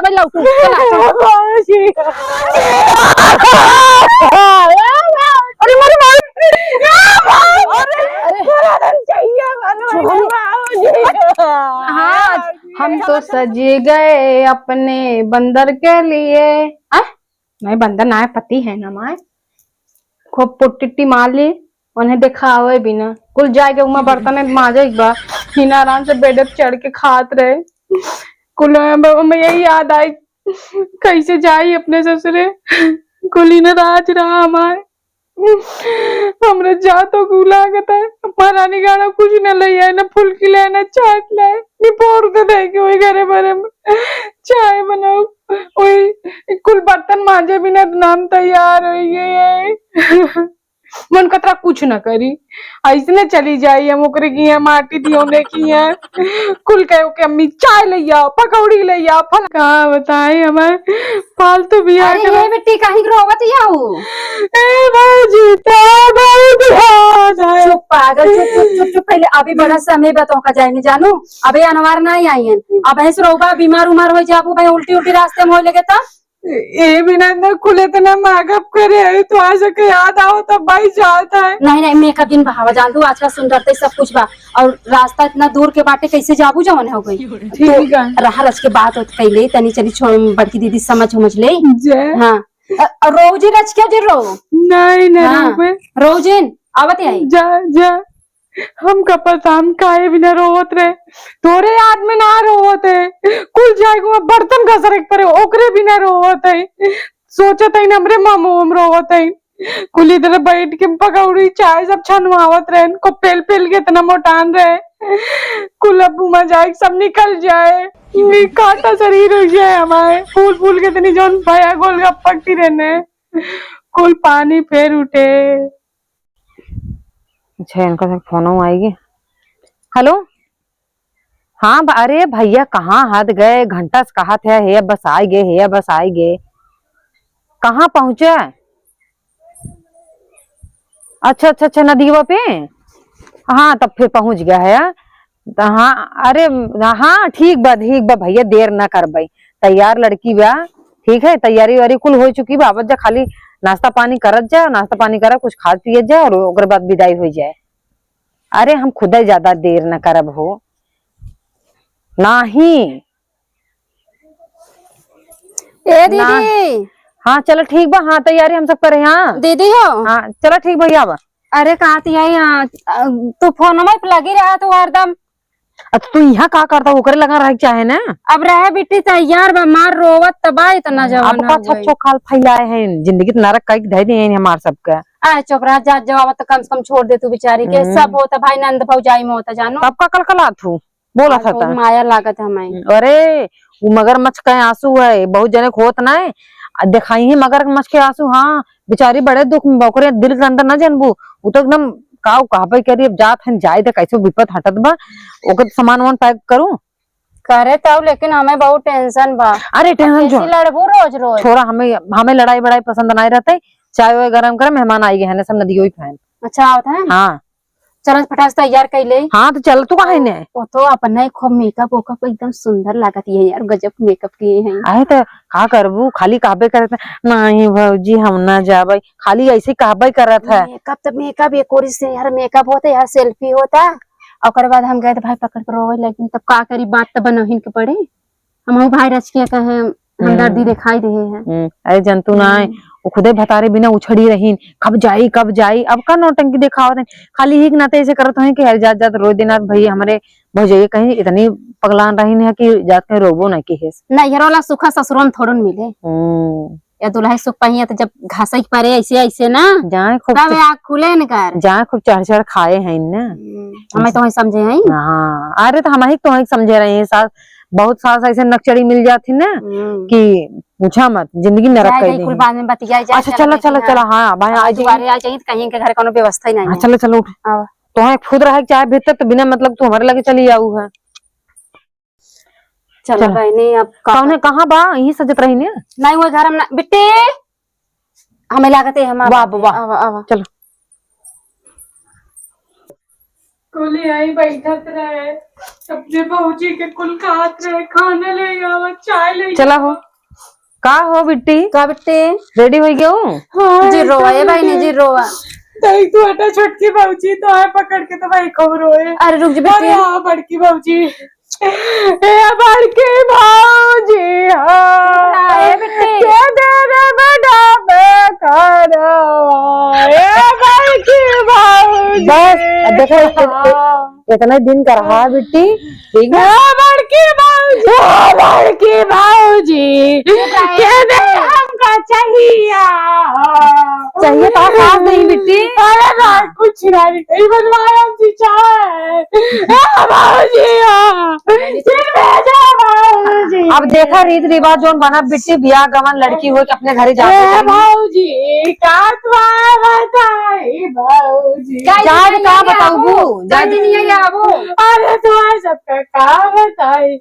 भाई लौटू अरे मारे हाँ हम तो सज गए अपने बंदर के लिए। नहीं बंदर ना पति है ना माए खूब पुट्टी मार ली उन्हें दिखावे बिना कुल जाके उमा बर्तन में माजे एक बार हिना आराम से बेड पे चढ़ के खात रहे कुल में यही याद आई कैसे जाई अपने ससुरे कुल न राज रहा हमारे हमरे जा तो गुला गता है महारानी गाड़ा कुछ न ले आए न फुल्की ले न चाट लाए नि पोर के दे के वही घरे भरे में चाय बनाओ वही कुल बर्तन मांजे बिना नाम तैयार हो गए मन कतरा कुछ न करी ऐसने चली जाई हम ओकरे की है माटी दियोने की है कुल कहो के अम्मी चाय ले आओ पकौड़ी ले आओ फल कहाँ बताए हमारे फालतू बिया अरे ये बेटी कहीं रोवत याऊ ए बाजी चुप पागल चुप चुप चुप चुप पहले अभी बड़ा समय बताओ का जाए नहीं जानू अभी अनवार नहीं आई है अब ऐसे रोबा बीमार उमार हो जाबू भाई उल्टी उल्टी रास्ते में हो लगे था ये बिना अंदर खुले तो ना मागअप करे तो आ सके याद आओ तब भाई जाता है नहीं नहीं मेकअप दिन बहावा जान दू आजकल सुंदरता सब कुछ बा और रास्ता इतना दूर के बाटे कैसे जाबू जवन हो गई ठीक है रहा रच के बात होत कैले तनी चली छोड़ बड़की दीदी समझ ले हाँ रोजी रच क्या जे रो नहीं नहीं रोजिन आवत आई जा जा हम कपताम काहे बिना रोवत रहे तोरे याद में ना रोवत है कुल जाएगो बर्तन घसर परे ओकरे बिना रोवत है सोचत है हमरे मामू हम रोवत है कुल इधर बैठ के पकौड़ी चाय सब छनवावत रहे को पेल पेल के इतना मोटान रहे कुल अबू मजा सब निकल जाए काटा शरीर हो जाए हमारे फूल फूल के इतनी जौन भया गोलगप्पा की रहने कुल पानी फेर उठे। अच्छा इनका फोन आएगी। हेलो हाँ अरे भैया कहाँ हाथ गए घंटा से कहा थे हे बस आए गए हे बस आए गए कहाँ पहुंचे। अच्छा अच्छा अच्छा नदीवा पे हाँ तब फिर पहुंच गया है। हाँ अरे हाँ ठीक बा भैया देर ना कर भाई तैयार लड़की बा ठीक है तैयारी वारी कुल हो चुकी बा जा खाली नाश्ता पानी करत जा नाश्ता पानी करा कुछ खा पिए जा और ओकर बाद विदाई हो जाए। अरे हम खुद ही ज्यादा देर न करब हो नहीं ए दीदी हाँ चलो ठीक बा हाँ तैयारी हम सब करे हाँ दीदी हो हाँ चलो ठीक भैया बा। अरे कहा तू फोन में लगी रहा तू हरदम अच्छा तू यहाँ का करता ओकरे लगा रह चाहे ना अब रहे बेटी तैयार बा मार रोवत तबा इतना जवान अब का छो खाल फैलाए हैं जिंदगी नरक का धै दे हमार सबका आ चुप रहा जा जवाब तो कम से कम छोड़ दे तू बेचारी के सब होता भाई नंद भौजाई में होता जानो तब का कलकला थू बोला था माया लागत हमें। अरे वो मगरमच्छ का आंसू है बहुत जने खोत ना है दिखाई है मगरमच्छ के आंसू हाँ बेचारी बड़े दुख में बौकरे दिल के अंदर न जानबू वो तो एकदम काव कहा करी अब जात है जाए तो कैसे विपत हटत बा ओकर सामान वान पैक करूं करे तब लेकिन हमें बहुत टेंशन बा। अरे टेंशन कैसे लड़बू रोज रोज छोड़ा हमें लड़ाई बड़ाई पसंद नहीं रहते चाय वाय गरम करे मेहमान आई गए हैं सब नदियों फैन अच्छा होता है हाँ चल फटास तैयार कर ले हाँ तो चल तू कहा है वो तो अपना खूब मेकअप वेकअप एकदम सुंदर लागत है यार गजब मेकअप किए हैं आए तो का करबू खाली कहबे करत नहीं भौजी हम ना जाबे खाली ऐसे कहबे करत है मेकअप एक और से यार मेकअप होता यार सेल्फी होता और बाद हम गए भाई पकड़ कर रोवे लेकिन तब का करी बात तो बनहिन के पड़े हम भाई रच के कहे हमदर्दी दिखाई दे है अरे जंतु ना वो खुदे भतारे बिना उछड़ी रही कब जाई अब का नौटंकी दिखावत है खाली ही नाते ऐसे करत है कि हर जात जात रोज दिन भाई हमारे भौजाई कहीं इतनी पगलान रही है कि जात कहीं रोबो ना की है नहीं यार वाला सुखा ससुरन थोड़न मिले या दुल्हा सुख पहिया तो जब घासा ही परे ऐसे ना जाए खूब तब आँख खुले न कर जाए खूब चढ़ खाए हैं ना हमें तो समझे हैं हाँ अरे तो हम ही तो समझे रहे हैं सास बहुत सास ऐसे नकचड़ी मिल जाती ना कि पूछा मत जिंदगी नरक कर दी बाद में बतिया जाए। अच्छा चलो हाँ भाई आज चाहिए कहीं के घर कोनो व्यवस्था ही नहीं है। चलो उठ तो है खुद रह चाहे भीतर तो बिना मतलब तू हमारे लगे चली जाऊ है चलो बहनी अब कौन है कहाँ बा यही सजत रही ने नहीं वो घर हम बिट्टी हमें लागत है हम वाह चलो कुल यही बैठत रहे, अपने भौजी के कुल खात रहे, खाना ले आवा, चाय ले चला हो का हो बिट्टी का बेटे रेडी हो गया हूँ। हाँ, जी रोवा है भाई ने जी रोवा। तई तू हटा छोटकी भौजी तो है पकड़ के तो भाई खूब रोए। अरे रुक जा अरे बेटे। हाँ बड़की भौजी, ए बड़की भौजी ए बेटे। के तेरे बेटा बेकार ए बड़की भौजी। बस देखो इतना दिन का रहा बिट्टी ठीक है। बड़की भौजी, बड़की भौजी के दे हमका चाहिए तो खास नहीं बिट्टी। अरे ना कुछ नहीं बनवाया जी चाय भौजी भौजी। अब देखा रीत रिवाज जोन बना बिट्टी बियाह गवन लड़की हो के अपने घर जाते भौजी का बताई भौजी जाए का बताऊँ अरे तुम्हारे सबका का बताई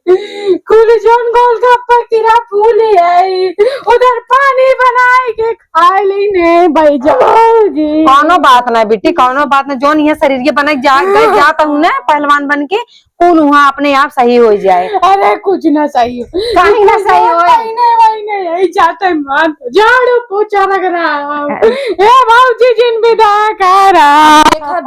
कुल जोन गोलगप्पा किरा फूल आई उधर पानी बनाए के खाए लेने भाई भौजी। कौनो बात ना बिट्टी कौनो बात ना जोन ये शरीर के बने जाता हूँ ना पहलवान बन के कौन वहाँ अपने आप सही हो जाए। अरे कुछ ना सही हो कहीं ना सही हो महीने यही जाते मान झाड़ू पोछा लग रहा ए भौजी जिन विदा कर देखा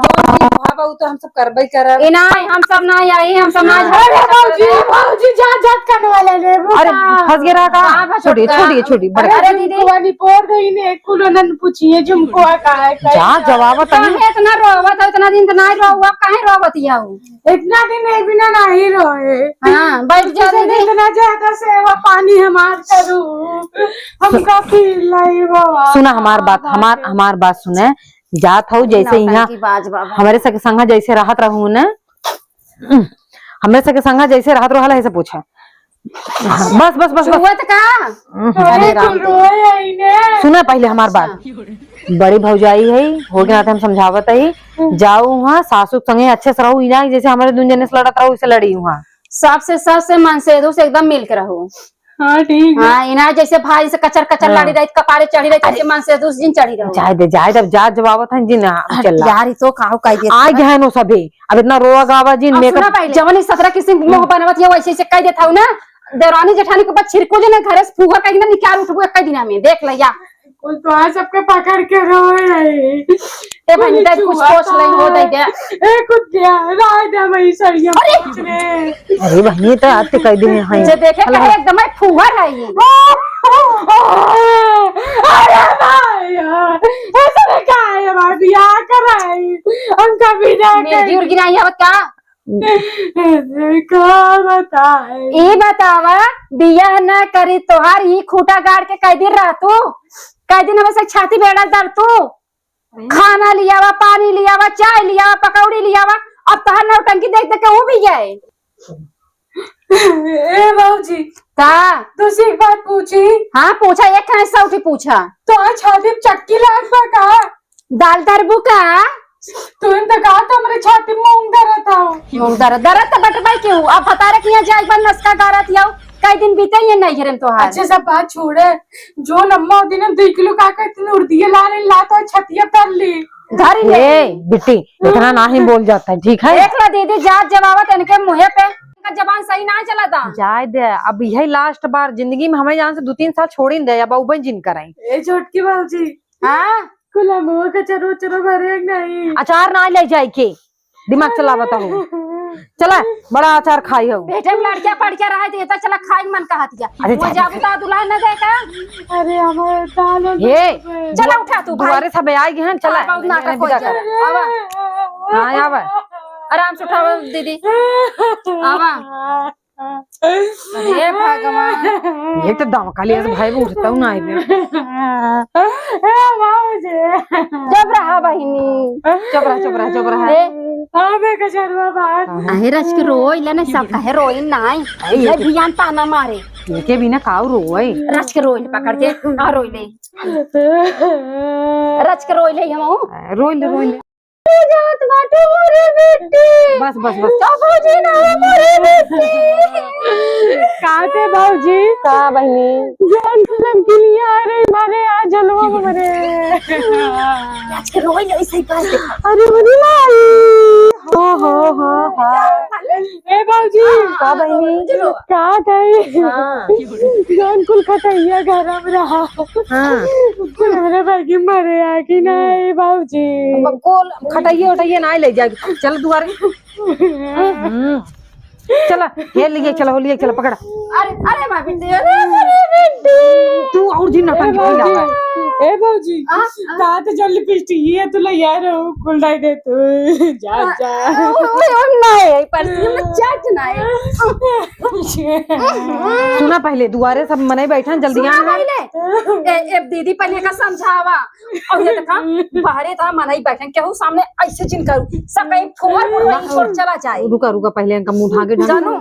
तो हम सब करबे करब। ए ना हम सब ना आई हम सब ना अरे भौजी भौजी जा झट करने वाले ले अरे फंस गया का छोड़ी छोड़ी छोड़ी अरे दीदी वाली पोर गई ने कुलोनन पूछिए जुमको का है जा जवाब काहे इतना रोवत इतना दिन तो नहीं रोवा काहे रोवत याऊ इतना दिन एक बिना नहीं रोए। हां बैठ जा दीदी। इतना ज्यादा सेवा पानी हमार करू हमका फील नहीं बाबा। सुना हमार बात सुने जात हो जैसे यहाँ हमारे सके संगा जैसे राहत रहू न हमारे सके संगा जैसे राहत रहला ऐसे पूछा बस बस बस रोवत का अरे रोए आईने सुना पहले हमार बात बड़ी भौजाई है हो गया हम समझावत है जाओ वहाँ सासू संगे अच्छे से रहू इना जैसे हमारे दून जने से लड़त रहू इसे लड़ी वहाँ सबसे मन से एकदम मिल के रहो। हाँ ठीक है। हाँ इना जैसे भाई से कचर कचर लड़ी रही कपारे चढ़ी रही जैसे मन से दूसरे दिन चढ़ी रहो। जाए जब जा जवाबत है जिन चल यार तो काहू कह दे आ गए नो सभी अब इतना रोआ गावा जिन मेकअप जवन 17 किस्म मोह बनवत है वैसे से कह देता हूं ना देवरानी जेठानी के बाद छिड़को जे ना घरे से फूहा कहीं ना निकाल उठबो एक दिन में देख लिया कुल तो आज सबके पकड़ के रोए रहे ए भाई दे कुछ सोच ले हो दे दे ए कुछ दिया राय दे भाई सरिया अरे बहनी तो आते कह दे हैं जे देखे कहे एकदम फूहा है ये अरे भाई ऐसा क्या है भाई बियाह कराई उनका बिना मेरी उर्गी नहीं आवत का का बताए ई बतावा बियाह ना करी तोहार ई खूटा गाड़ के कई दिन रह तू कई दिन हमें छाती बेड़ा दर तू खाना लियावा पानी लियावा चाय लियावा पकौड़ी लियावा अब तोहार नौटंकी देख देख के वो भी जाए ए बाबूजी का दूसरी एक बात पूछी। हाँ पूछा एक खाने सौठी पूछा तो आज छाती में चक्की लाग पा का दाल तरबू का तुम तो कहा तो मेरे छाती में मूंग दरा था मूंग दरद तो बटवाई क्यों अब बता रहे कि यहाँ जाए बन नस्का गारत याओ कई दिन बीते ये नहीं हरन तो हाल अच्छे सब बात छोड़े जो नम्मा दिन 2 किलो का इतने उर्दिये ला रहे ला तो छतिया कर ली घर ही ले बिट्टी इतना ना ही बोल जाता है ठीक है देख ला दीदी जात जवाबत इनके मुँह पे इनका जबान सही ना चला था जाए दे अब यही लास्ट बार जिंदगी में हमें यहाँ से 2-3 साल छोड़ ही दे अब उबन जिन कराई ए छोटकी बाबूजी हाँ कुला मुँह का चरो चरो भरे नहीं अचार ना ले जाए के दिमाग चला बताओ चला बड़ा अचार खाई हो बेटे में लड़कियां पढ़ के रहा थी तो चला खाई मन कहा दिया अरे वो जाबू ता दुल्हन न देखा अरे हमारे दाल ये चला उठा तू भाई दुबारे सब आई हैं चला बहुत नाटक हो गया आवा हां आवा आराम से उठाओ दीदी आवा अरे भगवान ये तो दाम काली ऐसे भाई उठता हूं ना आई जब रहा बहिनी चुप रहा हां बे कचरवा बात आहे रच के रोई ले ना सब कहे रोई नाई ये ध्यान ताना मारे के बिना काऊ रोए रच के रोई पकड़ के आ रोई ले रच के रोई ले हम रोई ले जात बाटो मोरे बेटी बस बाबूजी ना मोरे बेटी काते बाबूजी का बहनी जान कसम के लिए आ रहे मारे आज जलवा मरे रच के रोई ले सही बात अरे बड़ी माई ए बाबूजी का बहनी का गई जान कुल खटैया गरम रहा अरे बाकी मरे आ कि नहीं बाबूजी कोल खटाइए उठाइए ना ले जाएगी चल दुआरे चला ये लिए चला हो लिए चला पकड़ा अरे अरे माँ बेटी अरे तू और जी नटंकी नहीं लावा ए बाबूजी का तो जल्दी पिस्टी ये तो ले यार कुल डाई दे तू जा जा नहीं पर में चट नहीं सुना पहले दुआरे सब मने बैठा जल्दी आ पहले ए दीदी पहले का समझावा और ये देखा बाहरे था मनाई बैठे केहू सामने ऐसे चिन करू सब कहीं फोर फोर छोड़ चला जाए रुका रुका पहले इनका मुंह ढाके जानू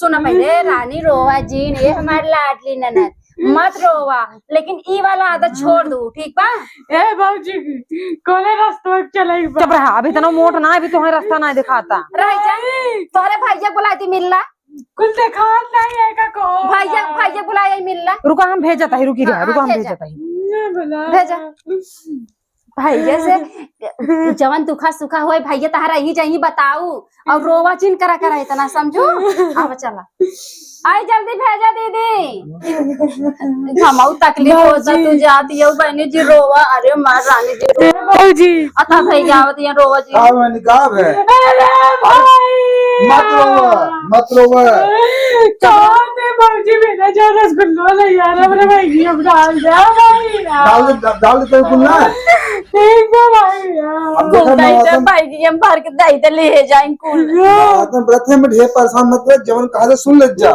सुना पहले रानी रोवा जीन ये हमारी लाडली ननद मत रोवा लेकिन ई वाला आदत छोड़ दो ठीक बा ए बाबूजी कोने रास्ते चले चुप रहा अभी तना मोट ना अभी तुम्हें रास्ता ना दिखाता रह जा तोरे भैया बुलाती मिलला कुछ देखा नहीं है का को भैया बुलाया मिलला रुका हम भेजता है रुकी रहा रुका हम भेजा। भेजता है भेजा भैया से जवन दुखा सुखा हुए भैया तहरा ही जाई बताऊ और रोवा चिन करा इतना समझो अब चला आई जल्दी भेजा दीदी हमाऊ तकलीफ होता तू जाती है बहनी जी रोवा अरे माँ रानी जी बाबूजी अता भैया आवत है रोवा जी का निकाब है अरे भाई मत रोवा चाहते बाबूजी मेरा जो रसगुल्ला ले यार अपने भाई अब डाल दे भाई डाल दे कुल्ला ठीक है भाई अब देखो कुल भाई की हम भर के दही ते ले जाएं कुल तुम व्रत में ढेर परेशान मत कर जवन कहा से सुन ले जा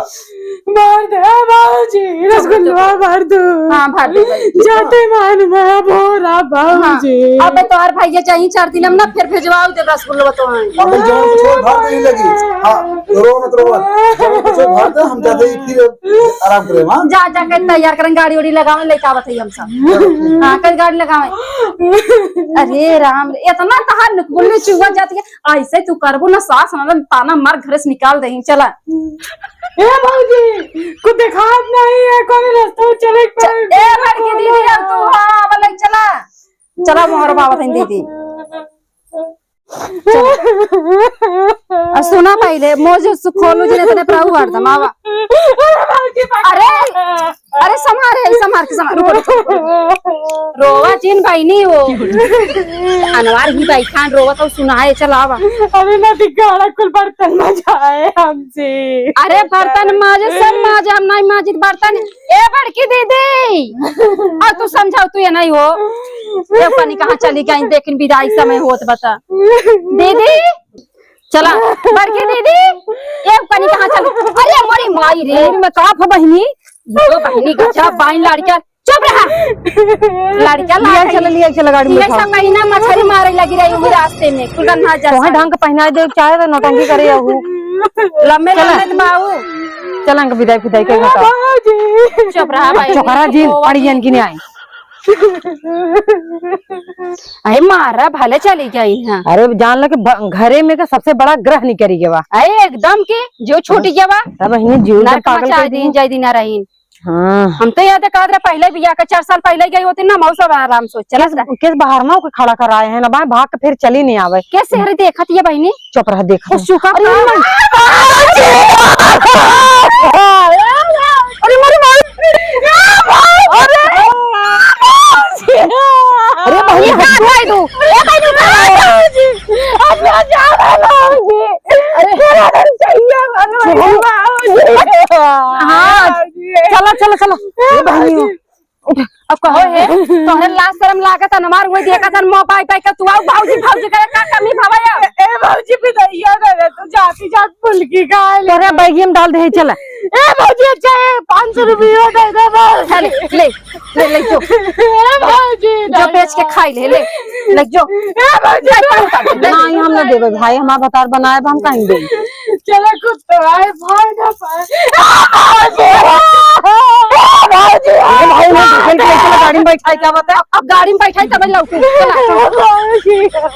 मार दे बाबूजी रसगुल्ला मार दो हां भर दे जाते मान में बोरा बाबूजी अब तोहर भैया चाहिए 4 दिन हम ना फिर भेजवाओ दे रसगुल्ला तो अब जवन कुछ भाग नहीं लगी हां रो मत रोवा जवन कुछ भाग दे हम जाते ही फिर आराम करे हां जा जा के तैयार करें गाड़ी उड़ी लगावे लेके आवत है हम सब हां कर गाड़ी लगावे अरे राम इतना तहार नकुल में चुवा जाती है ऐसे तू करबो ना सास ना ताना मार घर से निकाल देही चला ए बाबूजी कुछ देखा नहीं है कौन रास्ता चले ए लड़की दीदी अब तू हां वाला चला चला मोहर बाबा थी दीदी सुना पहले मोजे खोलू जी ने प्रभु वार्ता मावा अरे अरे समार रोवा चिन भाई नहीं हो अनवार ही भाई खान रोवा तो सुनाए चलावा अरे ना दिखाड़ा कुल बर्तन मजाए हमसे अरे बर्तन माजे सब माजे हम नहीं माजिद बर्तन ए बड़की दीदी और तू समझाओ तू ये नहीं हो ये पानी कहाँ चली गई देख विदाई समय होत बता दीदी चला बड़की दीदी एक पानी कहाँ चली अरे मोरी माई रे मैं काफ बहनी ये बहनी गचा बाइन लड़का चुप रहा लड़का लिया चला गाड़ी में ये सब महीना मछली मारे लगी रही हुई रास्ते में कुल ना जा तोहे ढंग के पहना दे चाहे तो नौटंकी करे आहू लम्बे लम्बे बाबू चलंग विदाई फिदाई के घटा चुप रहा भाई चोकरा जी पड़ियन की नहीं आई अरे मारा भले चली गई है अरे जान लगे घरे में का सबसे बड़ा ग्रह नहीं करी के बा अरे एकदम के जो छोटी जवा तब हिने जीव ना पागल मचा कर दिन जाई दिन रही हां हम तो याद कर रहे पहले भी आकर 4 साल पहले गई होती ना मौसम आराम से चला किस बाहर ना को खड़ा कर आए हैं ना भाग के फिर चली नहीं आवे कैसे हरे देखत ये बहनी चुप रह देख उस चुका अरे मारी मार अरे भाई भाई दो ए भाई दो अब मैं जा रहा हूं अरे चाहिए हाँ चला चला चला ये बहनी अब कहो है तोहरे लाश शर्म लागत न मार हुए देखा तन मोबाइल पे का तू आओ भाऊजी करे का कमी भावया ए भाऊजी बिदैया रे तू जाती जात फुलकी खा ले तेरे बैगी में डाल दे चला ए भाऊजी अच्छा है 500 रुपया दे दे बस ले जो ए भाऊजी जो बेच के खाई ले जो ए भाऊजी नहीं हम ना देबे भाई हमारा बतार बनाए हम कहीं दे चलो कुत्ता आए भाई ना भाऊजी भाई ने खेल के चला गाड़ी में बैठाई क्या बता अब गाड़ी में बैठाई तब लौटू चला